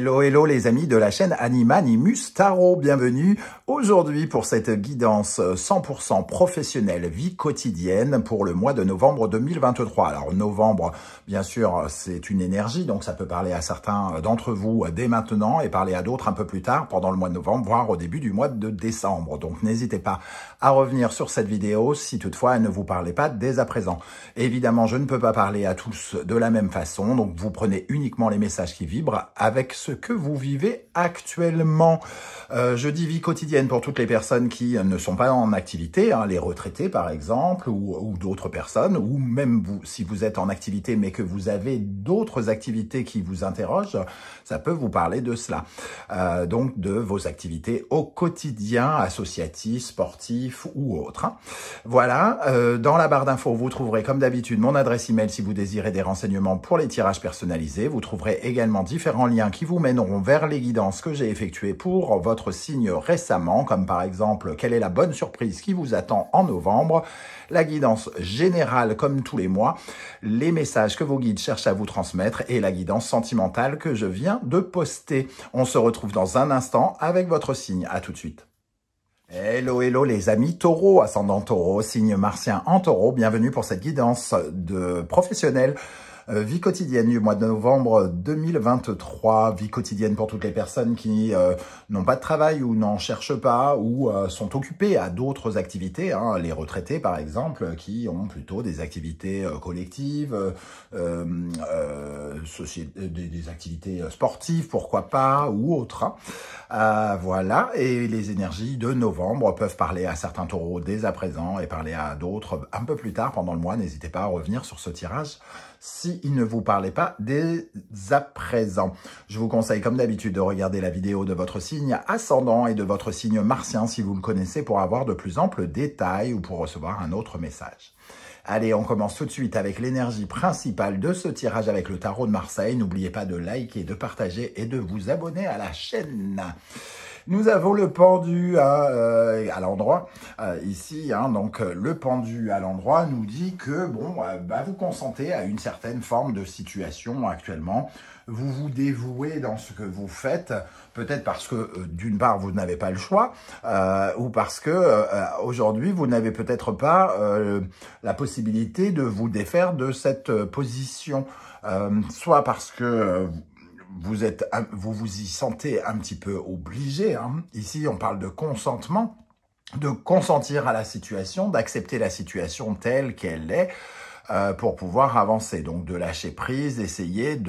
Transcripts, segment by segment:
Hello, hello les amis de la chaîne Animanimus Tarot, bienvenue aujourd'hui pour cette guidance 100% professionnelle vie quotidienne pour le mois de novembre 2023. Alors novembre, bien sûr, c'est une énergie, donc ça peut parler à certains d'entre vous dès maintenant et parler à d'autres un peu plus tard pendant le mois de novembre, voire au début du mois de décembre. Donc n'hésitez pas à revenir sur cette vidéo si toutefois elle ne vous parlait pas dès à présent. Évidemment, je ne peux pas parler à tous de la même façon, donc vous prenez uniquement les messages qui vibrent avec ce que vous vivez actuellement. Je dis vie quotidienne pour toutes les personnes qui ne sont pas en activité, hein, les retraités par exemple, ou d'autres personnes, ou même vous, si vous êtes en activité mais que vous avez d'autres activités qui vous interrogent, ça peut vous parler de cela. Donc de vos activités au quotidien, associatifs, sportifs ou autres. Hein. Voilà, dans la barre d'infos, vous trouverez comme d'habitude mon adresse email si vous désirez des renseignements pour les tirages personnalisés. Vous trouverez également différents liens qui vous mèneront vers les guidances que j'ai effectuées pour votre signe récemment, comme par exemple quelle est la bonne surprise qui vous attend en novembre, la guidance générale comme tous les mois, les messages que vos guides cherchent à vous transmettre et la guidance sentimentale que je viens de poster. On se retrouve dans un instant avec votre signe. À tout de suite. Hello, hello les amis Taureau, ascendant Taureau, signe martien en Taureau. Bienvenue pour cette guidance de professionnel. Vie quotidienne du mois de novembre 2023, vie quotidienne pour toutes les personnes qui n'ont pas de travail ou n'en cherchent pas ou sont occupées à d'autres activités, hein, les retraités par exemple qui ont plutôt des activités collectives, des activités sportives pourquoi pas ou autres. Hein. Voilà, et les énergies de novembre peuvent parler à certains taureaux dès à présent et parler à d'autres un peu plus tard pendant le mois. N'hésitez pas à revenir sur ce tirage s'il ne vous parlait pas dès à présent. Je vous conseille comme d'habitude de regarder la vidéo de votre signe ascendant et de votre signe martien si vous le connaissez pour avoir de plus amples détails ou pour recevoir un autre message. Allez, on commence tout de suite avec l'énergie principale de ce tirage avec le tarot de Marseille. N'oubliez pas de liker, de partager et de vous abonner à la chaîne. Nous avons le pendu à l'endroit, ici, hein, donc le pendu à l'endroit nous dit que, bon, vous consentez à une certaine forme de situation actuellement, vous vous dévouez dans ce que vous faites, peut-être parce que, d'une part, vous n'avez pas le choix, ou parce que, aujourd'hui, vous n'avez peut-être pas la possibilité de vous défaire de cette position, soit parce que vous vous y sentez un petit peu obligé. Hein. Ici, on parle de consentement, de consentir à la situation, d'accepter la situation telle qu'elle est pour pouvoir avancer. Donc, de lâcher prise, d'essayer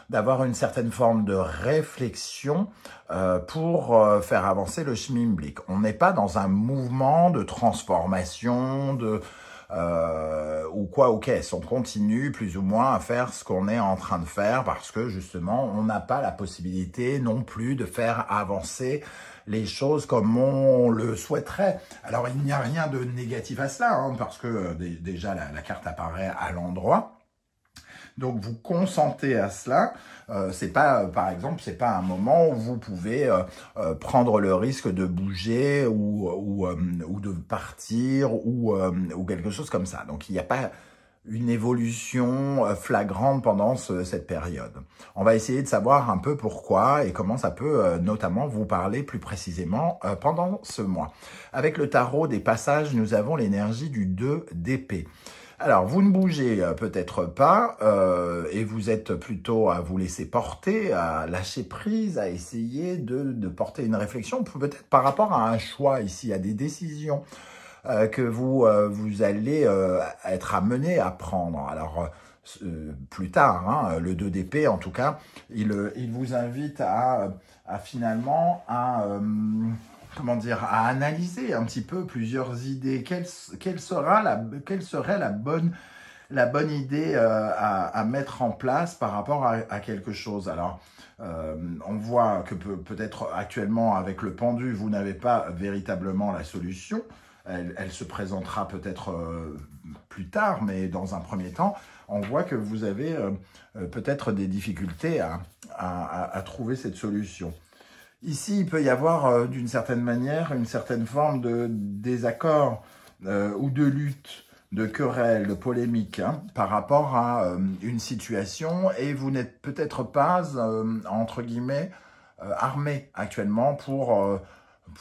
d'avoir une certaine forme de réflexion pour faire avancer le schmilblick. On n'est pas dans un mouvement de transformation, ou quoi, ok, on continue plus ou moins à faire ce qu'on est en train de faire parce que justement, on n'a pas la possibilité non plus de faire avancer les choses comme on le souhaiterait. Alors, il n'y a rien de négatif à cela, hein, parce que déjà, la carte apparaît à l'endroit. Donc, vous consentez à cela. C'est pas, par exemple, c'est pas un moment où vous pouvez prendre le risque de bouger ou de partir ou quelque chose comme ça. Donc, il n'y a pas une évolution flagrante pendant cette période. On va essayer de savoir un peu pourquoi et comment ça peut notamment vous parler plus précisément pendant ce mois. Avec le tarot des passages, nous avons l'énergie du 2 d'épée. Alors, vous ne bougez peut-être pas et vous êtes plutôt à vous laisser porter, à lâcher prise, à essayer de porter une réflexion, peut-être par rapport à un choix ici, à des décisions que vous allez être amené à prendre. Alors, plus tard, hein, le 2 d'épée, en tout cas, il vous invite à finalement comment dire, à analyser un petit peu plusieurs idées. Quelle serait la bonne idée à mettre en place par rapport à quelque chose. Alors, on voit que peut-être actuellement, avec le pendu, vous n'avez pas véritablement la solution. Elle se présentera peut-être plus tard, mais dans un premier temps, on voit que vous avez peut-être des difficultés à trouver cette solution. Ici, il peut y avoir d'une certaine manière une certaine forme de désaccord ou de lutte de querelles, de polémiques hein, par rapport à une situation et vous n'êtes peut-être pas, entre guillemets, armé actuellement pour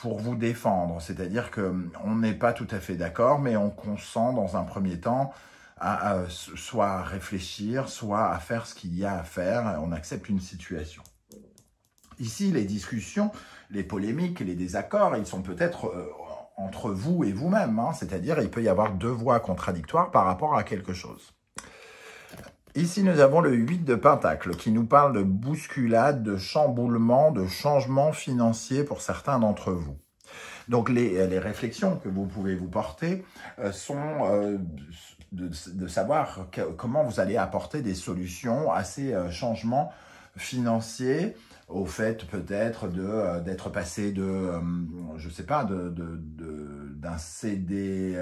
vous défendre. C'est-à-dire qu'on n'est pas tout à fait d'accord, mais on consent dans un premier temps à soit à réfléchir, soit à faire ce qu'il y a à faire. On accepte une situation. Ici, les discussions, les polémiques, les désaccords, ils sont peut-être entre vous et vous-même. Hein, c'est-à-dire, il peut y avoir deux voix contradictoires par rapport à quelque chose. Ici, nous avons le 8 de Pentacle qui nous parle de bousculade, de chamboulement, de changement financier pour certains d'entre vous. Donc, les réflexions que vous pouvez vous porter sont de savoir comment vous allez apporter des solutions à ces changements financiers, au fait peut-être d'être passé je sais pas, d'un CDI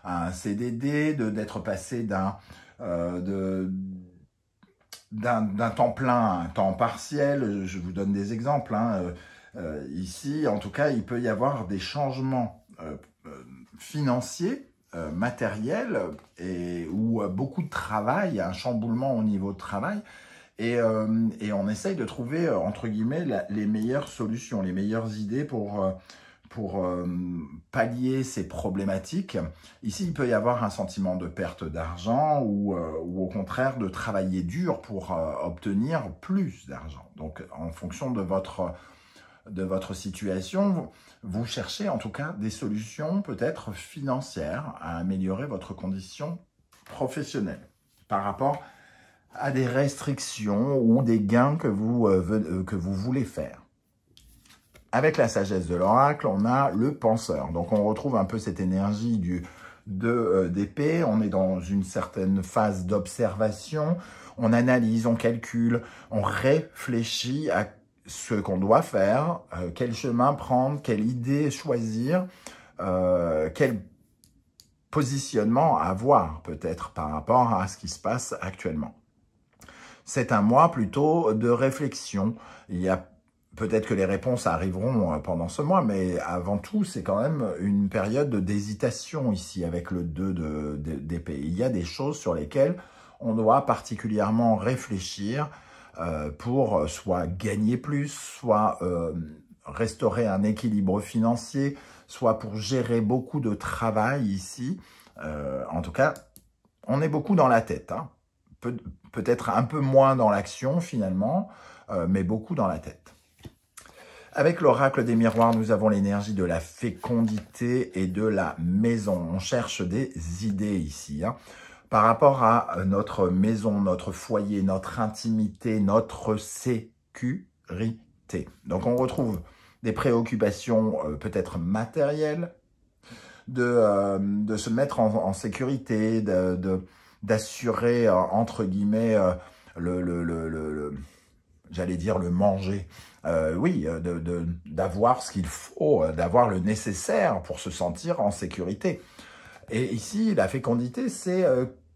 à un CDD, d'être passé d'un temps plein à un temps partiel. Je vous donne des exemples. Hein. Ici, en tout cas, il peut y avoir des changements financiers, matériels, ou beaucoup de travail, un chamboulement au niveau de travail. Et on essaye de trouver, entre guillemets, les meilleures solutions, les meilleures idées pour pallier ces problématiques. Ici, il peut y avoir un sentiment de perte d'argent ou au contraire de travailler dur pour obtenir plus d'argent. Donc, en fonction de votre situation, vous cherchez en tout cas des solutions peut-être financières à améliorer votre condition professionnelle par rapport à des restrictions ou des gains que vous voulez faire. Avec la sagesse de l'oracle, on a le penseur. Donc, on retrouve un peu cette énergie d'épée. On est dans une certaine phase d'observation. On analyse, on calcule, on réfléchit à ce qu'on doit faire, quel chemin prendre, quelle idée choisir, quel positionnement avoir peut-être par rapport à ce qui se passe actuellement. C'est un mois plutôt de réflexion. Il y a peut-être que les réponses arriveront pendant ce mois, mais avant tout, c'est quand même une période d'hésitation ici avec le 2 d'épée. Il y a des choses sur lesquelles on doit particulièrement réfléchir pour soit gagner plus, soit restaurer un équilibre financier, soit pour gérer beaucoup de travail ici. En tout cas, on est beaucoup dans la tête, hein. Peut-être un peu moins dans l'action finalement, mais beaucoup dans la tête. Avec l'oracle des miroirs, nous avons l'énergie de la fécondité et de la maison. On cherche des idées ici, hein, par rapport à notre maison, notre foyer, notre intimité, notre sécurité. Donc on retrouve des préoccupations peut-être matérielles, de se mettre en sécurité, d'assurer, entre guillemets, j'allais dire le manger. Oui, d'avoir ce qu'il faut, d'avoir le nécessaire pour se sentir en sécurité. Et ici, la fécondité, c'est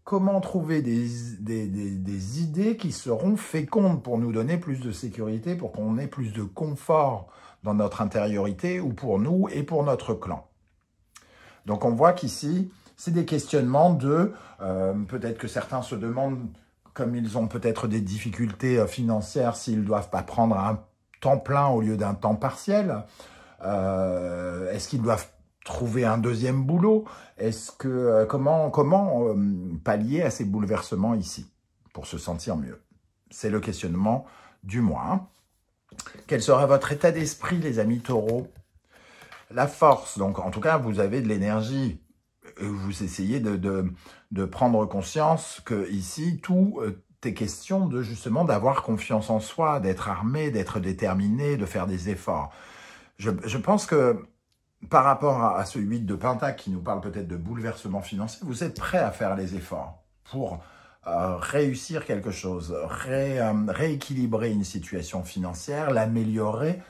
comment trouver des idées qui seront fécondes pour nous donner plus de sécurité, pour qu'on ait plus de confort dans notre intériorité, ou pour nous et pour notre clan. Donc on voit qu'ici, c'est des questionnements peut-être que certains se demandent, comme ils ont peut-être des difficultés financières, s'ils ne doivent pas prendre un temps plein au lieu d'un temps partiel. Est-ce qu'ils doivent trouver un deuxième boulot? Comment pallier à ces bouleversements ici pour se sentir mieux? C'est le questionnement du mois. Quel sera votre état d'esprit, les amis taureaux? La force, donc en tout cas, vous avez de l'énergie. Vous essayez de prendre conscience que ici, tout est question justement d'avoir confiance en soi, d'être armé, d'être déterminé, de faire des efforts. Je pense que par rapport à ce 8 de Pentacle qui nous parle peut-être de bouleversement financier, vous êtes prêt à faire les efforts pour réussir quelque chose, rééquilibrer une situation financière, l'améliorer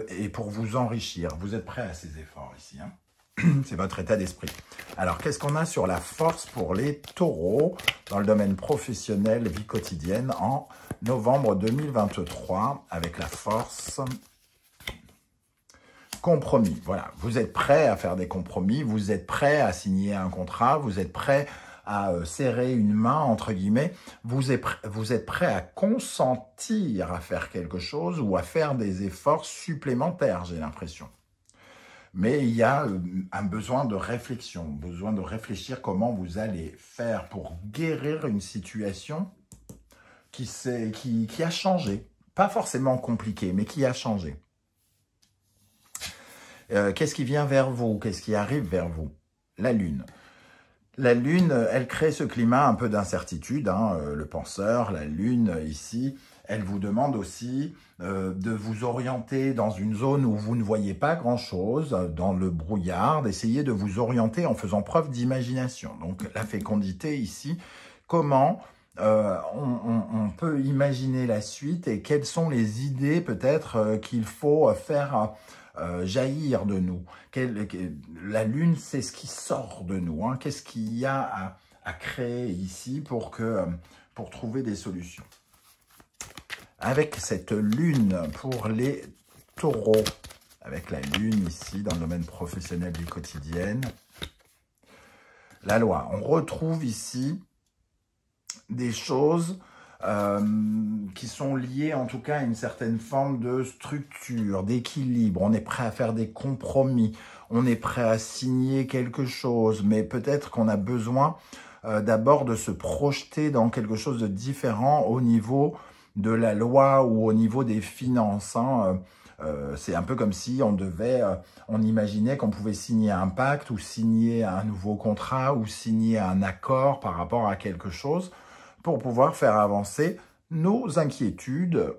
et pour vous enrichir. Vous êtes prêt à ces efforts ici, hein? C'est votre état d'esprit. Alors, qu'est-ce qu'on a sur la force pour les taureaux dans le domaine professionnel, vie quotidienne, en novembre 2023, avec la force Compromis, voilà. Vous êtes prêt à faire des compromis, vous êtes prêt à signer un contrat, vous êtes prêt à serrer une main, entre guillemets, vous êtes prêt à consentir à faire quelque chose ou à faire des efforts supplémentaires, j'ai l'impression. Mais il y a un besoin de réflexion, besoin de réfléchir comment vous allez faire pour guérir une situation qui a changé. Pas forcément compliqué, mais qui a changé. Qu'est-ce qui vient vers vous? Qu'est-ce qui arrive vers vous? La Lune. La Lune, elle crée ce climat un peu d'incertitude. Hein, le penseur, la Lune, ici, elle vous demande aussi de vous orienter dans une zone où vous ne voyez pas grand-chose, dans le brouillard, d'essayer de vous orienter en faisant preuve d'imagination. Donc, la fécondité, ici, comment on peut imaginer la suite et quelles sont les idées, peut-être, qu'il faut faire... jaillir de nous. La Lune, c'est ce qui sort de nous. Hein. Qu'est-ce qu'il y a à créer ici pour trouver des solutions? Avec cette Lune pour les taureaux, avec la Lune ici dans le domaine professionnel du quotidien, la loi. On retrouve ici des choses qui sont liées en tout cas à une certaine forme de structure, d'équilibre. On est prêt à faire des compromis, on est prêt à signer quelque chose, mais peut-être qu'on a besoin d'abord de se projeter dans quelque chose de différent au niveau de la loi ou au niveau des finances. Hein. C'est un peu comme si on imaginait qu'on pouvait signer un pacte ou signer un nouveau contrat ou signer un accord par rapport à quelque chose pour pouvoir faire avancer nos inquiétudes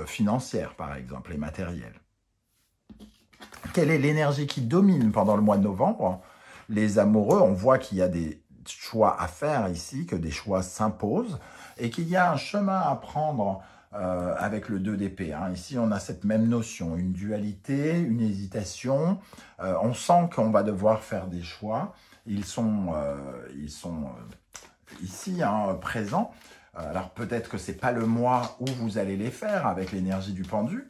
financières, par exemple, et matérielles. Quelle est l'énergie qui domine pendant le mois de novembre? Les amoureux, on voit qu'il y a des choix à faire ici, que des choix s'imposent, et qu'il y a un chemin à prendre avec le 2 d'épée. Hein. Ici, on a cette même notion, une dualité, une hésitation. On sent qu'on va devoir faire des choix. Ils sont ici, hein, présent. Alors peut-être que ce n'est pas le mois où vous allez les faire avec l'énergie du pendu.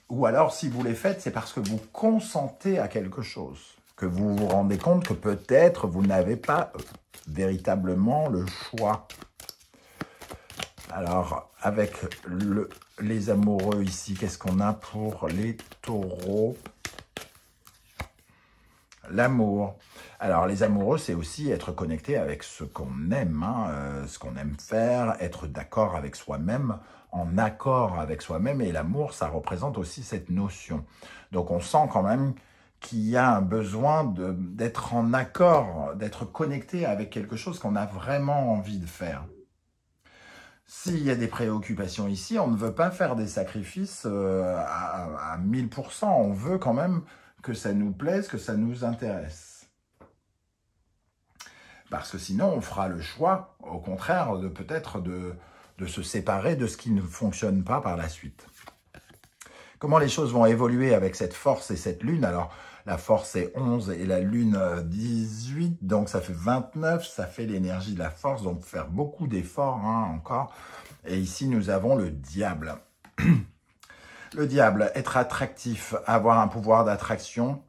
Ou alors si vous les faites, c'est parce que vous consentez à quelque chose. Que vous vous rendez compte que peut-être vous n'avez pas véritablement le choix. Alors avec les amoureux ici, qu'est-ce qu'on a pour les taureaux? L'amour. Alors, les amoureux, c'est aussi être connecté avec ce qu'on aime, hein, ce qu'on aime faire, être d'accord avec soi-même, en accord avec soi-même. Et l'amour, ça représente aussi cette notion. Donc, on sent quand même qu'il y a un besoin d'être en accord, d'être connecté avec quelque chose qu'on a vraiment envie de faire. S'il y a des préoccupations ici, on ne veut pas faire des sacrifices à 1000%. On veut quand même que ça nous plaise, que ça nous intéresse. Parce que sinon, on fera le choix, au contraire, de peut-être de se séparer de ce qui ne fonctionne pas par la suite. Comment les choses vont évoluer avec cette force et cette lune? Alors, la force est 11 et la lune 18, donc ça fait 29, ça fait l'énergie de la force, donc faire beaucoup d'efforts hein, encore. Et ici, nous avons le diable. Le diable, être attractif, avoir un pouvoir d'attraction,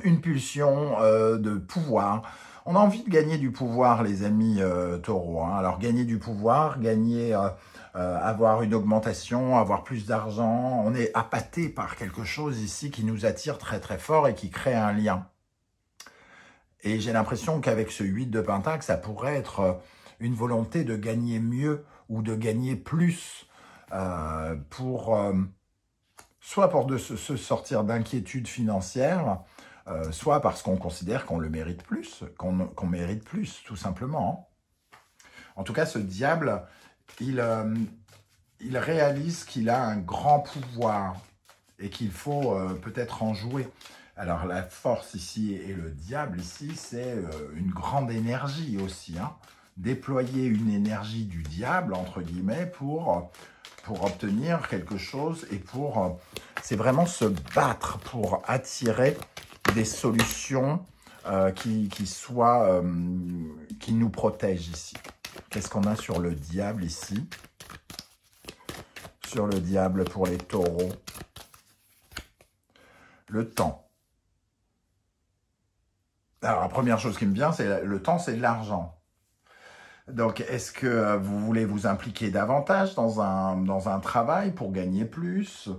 une pulsion de pouvoir. On a envie de gagner du pouvoir, les amis taureaux. Hein. Alors, gagner du pouvoir, avoir une augmentation, avoir plus d'argent. On est appâté par quelque chose ici qui nous attire très très fort et qui crée un lien. Et j'ai l'impression qu'avec ce 8 de Pentacle, ça pourrait être une volonté de gagner mieux ou de gagner plus soit pour se sortir d'inquiétudes financières, soit parce qu'on considère qu'on le mérite plus, qu'on mérite plus, tout simplement. En tout cas, ce diable, il réalise qu'il a un grand pouvoir et qu'il faut peut-être en jouer. Alors, la force ici et le diable ici, c'est une grande énergie aussi. Hein. Déployer une énergie du diable, entre guillemets, pour obtenir quelque chose et c'est vraiment se battre pour attirer des solutions qui nous protègent ici. Qu'est-ce qu'on a sur le diable ici? Sur le diable pour les taureaux. le temps. Alors, la première chose qui me vient, c'est le temps, c'est de l'argent. Donc, est-ce que vous voulez vous impliquer davantage dans un travail pour gagner plus?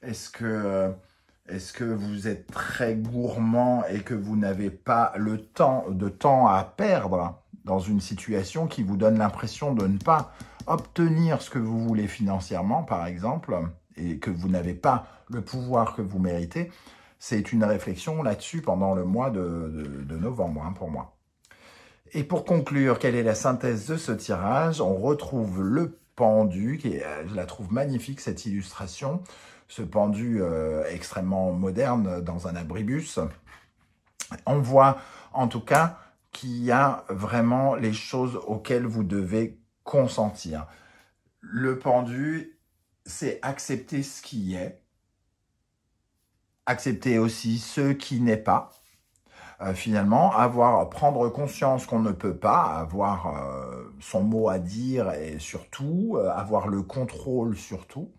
Est-ce que vous êtes très gourmand et que vous n'avez pas de temps à perdre dans une situation qui vous donne l'impression de ne pas obtenir ce que vous voulez financièrement, par exemple, et que vous n'avez pas le pouvoir que vous méritez? C'est une réflexion là-dessus pendant le mois de novembre, hein, pour moi. Et pour conclure, quelle est la synthèse de ce tirage? On retrouve le pendu, je la trouve magnifique cette illustration, ce pendu extrêmement moderne dans un abribus. On voit en tout cas qu'il y a vraiment les choses auxquelles vous devez consentir. Le pendu, c'est accepter ce qui est, accepter aussi ce qui n'est pas. Finalement, prendre conscience qu'on ne peut pas, avoir son mot à dire et surtout, avoir le contrôle surtout.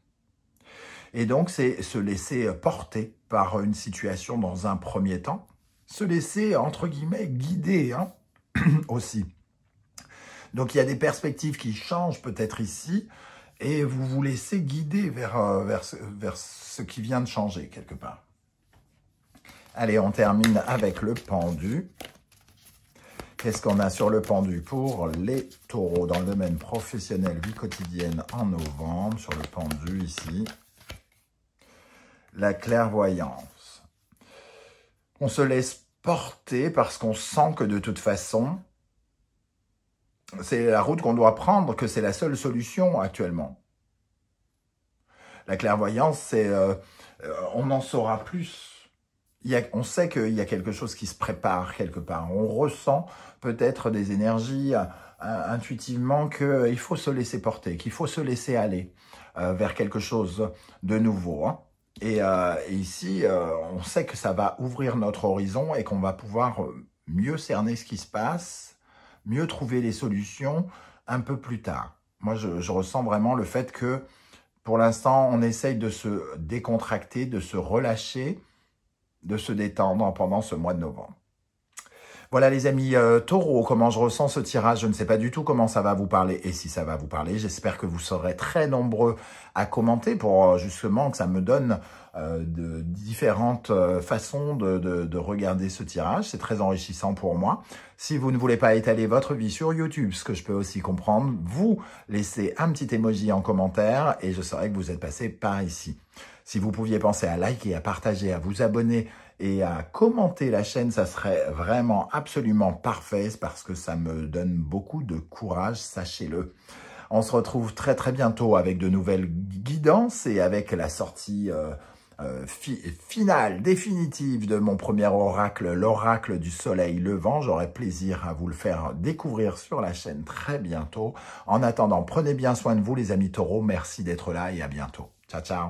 Et donc, c'est se laisser porter par une situation dans un premier temps, se laisser, entre guillemets, guider hein, aussi. Donc, il y a des perspectives qui changent peut-être ici et vous vous laissez guider vers ce qui vient de changer quelque part. Allez, on termine avec le pendu. Qu'est-ce qu'on a sur le pendu pour les taureaux dans le domaine professionnel, vie quotidienne en novembre? Sur le pendu ici, la clairvoyance. On se laisse porter parce qu'on sent que de toute façon, c'est la route qu'on doit prendre, que c'est la seule solution actuellement. La clairvoyance, c'est on en saura plus. On sait qu'il y a quelque chose qui se prépare quelque part. On ressent peut-être des énergies intuitivement qu'il faut se laisser porter, qu'il faut se laisser aller vers quelque chose de nouveau. Hein. Et ici, on sait que ça va ouvrir notre horizon et qu'on va pouvoir mieux cerner ce qui se passe, mieux trouver les solutions un peu plus tard. Moi, je ressens vraiment le fait que, pour l'instant, on essaye de se décontracter, de se relâcher, de se détendre pendant ce mois de novembre. Voilà les amis taureaux, comment je ressens ce tirage. Je ne sais pas du tout comment ça va vous parler et si ça va vous parler. J'espère que vous serez très nombreux à commenter pour justement que ça me donne de différentes façons de regarder ce tirage. C'est très enrichissant pour moi. Si vous ne voulez pas étaler votre vie sur YouTube, ce que je peux aussi comprendre, vous laissez un petit emoji en commentaire et je saurai que vous êtes passé par ici. Si vous pouviez penser à liker, à partager, à vous abonner et à commenter la chaîne, ça serait vraiment absolument parfait parce que ça me donne beaucoup de courage, sachez-le. On se retrouve très très bientôt avec de nouvelles guidances et avec la sortie finale, définitive de mon premier oracle, l'oracle du soleil levant. J'aurai plaisir à vous le faire découvrir sur la chaîne très bientôt. En attendant, prenez bien soin de vous les amis taureaux. Merci d'être là et à bientôt. Ciao, ciao.